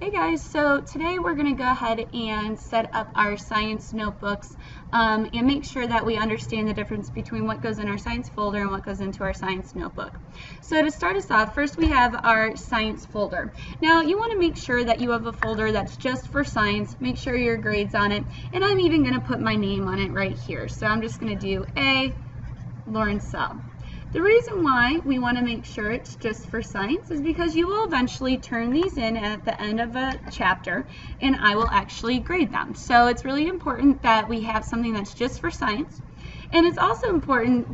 Hey guys, so today we're going to go ahead and set up our science notebooks and make sure that we understand the difference between what goes in our science folder and what goes into our science notebook. So to start us off, first we have our science folder. Now you want to make sure that you have a folder that's just for science, make sure your grade's on it, and I'm even going to put my name on it right here. So I'm just going to do A, Lauren Sell. The reason why we want to make sure it's just for science is because you will eventually turn these in at the end of a chapter and I will actually grade them. So it's really important that we have something that's just for science, and it's also important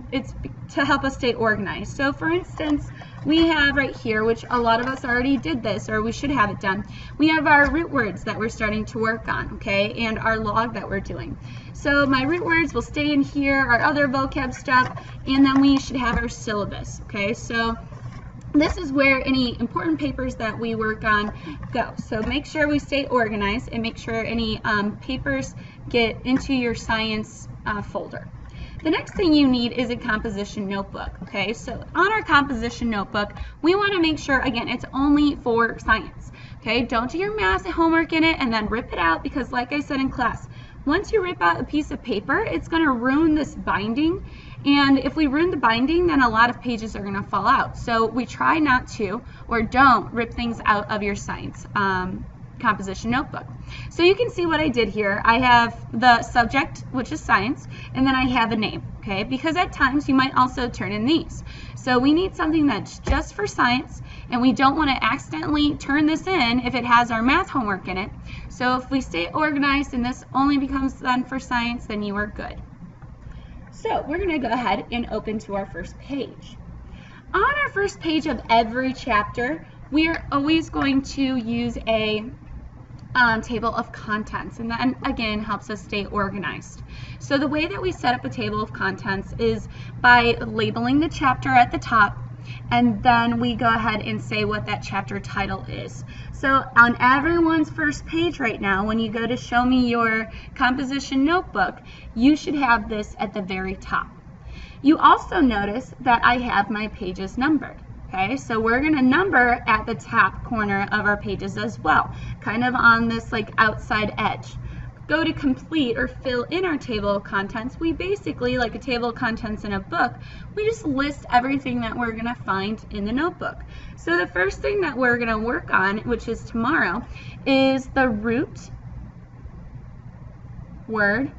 to help us stay organized. So for instance, we have right here, which a lot of us already did this, or we should have it done, we have our root words that we're starting to work on, okay, and our log that we're doing. So my root words will stay in here, our other vocab stuff, and then we should have our syllabus, okay? So this is where any important papers that we work on go. So make sure we stay organized and make sure any papers get into your science folder. The next thing you need is a composition notebook, okay? So on our composition notebook, we want to make sure, again, it's only for science, okay? Don't do your math homework in it and then rip it out, because like I said in class, once you rip out a piece of paper, it's going to ruin this binding, and if we ruin the binding, then a lot of pages are going to fall out. So we try not to, or don't rip things out of your science composition notebook. So you can see what I did here. I have the subject, which is science, and then I have a name, okay? Because at times you might also turn in these. So we need something that's just for science, and we don't want to accidentally turn this in if it has our math homework in it. So if we stay organized and this only becomes then for science, then you are good. So we're going to go ahead and open to our first page. On our first page of every chapter, we are always going to use a table of contents, and that again helps us stay organized. So the way that we set up a table of contents is by labeling the chapter at the top, and then we go ahead and say what that chapter title is. So on everyone's first page right now, when you go to show me your composition notebook, you should have this at the very top. You also notice that I have my pages numbered. Okay, so we're going to number at the top corner of our pages as well, kind of on this like outside edge. Go to complete or fill in our table of contents. We basically, like a table of contents in a book, we just list everything that we're going to find in the notebook. So the first thing that we're going to work on, which is tomorrow, is the root word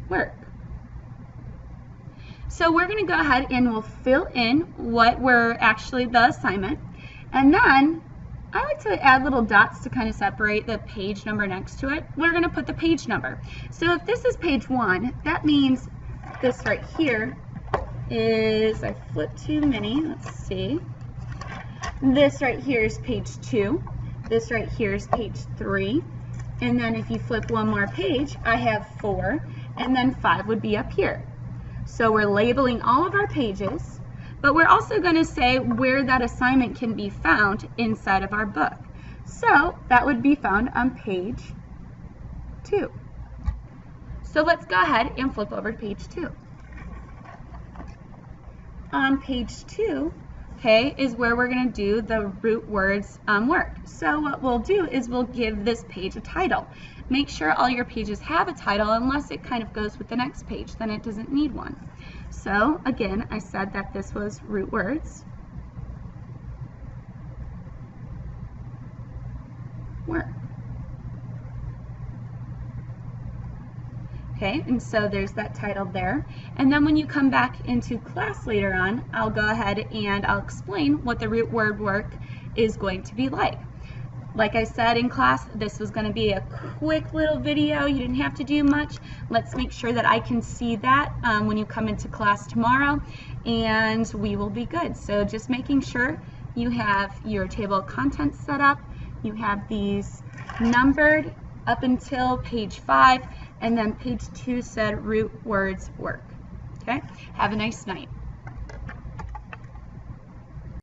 work. So we're going to go ahead and we'll fill in what we're actually the assignment, and then I like to add little dots to kind of separate the page number next to it. We're going to put the page number. So if this is page 1, that means this right here is, I flipped too many, let's see. This right here is page 2. This right here is page 3. And then if you flip one more page, I have 4, and then 5 would be up here. So we're labeling all of our pages, but we're also going to say where that assignment can be found inside of our book. So that would be found on page 2. So let's go ahead and flip over to page 2. On page 2, okay, is where we're going to do the root words work. So what we'll do is we'll give this page a title. Make sure all your pages have a title, unless it kind of goes with the next page, then it doesn't need one. So again, I said that this was root words work. Okay, and so there's that title there. And then when you come back into class later on, I'll go ahead and I'll explain what the root word work is going to be like. Like I said in class, this was going to be a quick little video. You didn't have to do much. Let's make sure that I can see that when you come into class tomorrow, and we will be good. So just making sure you have your table of contents set up, you have these numbered up until page 5, and then page 2 said root words work. Okay? Have a nice night.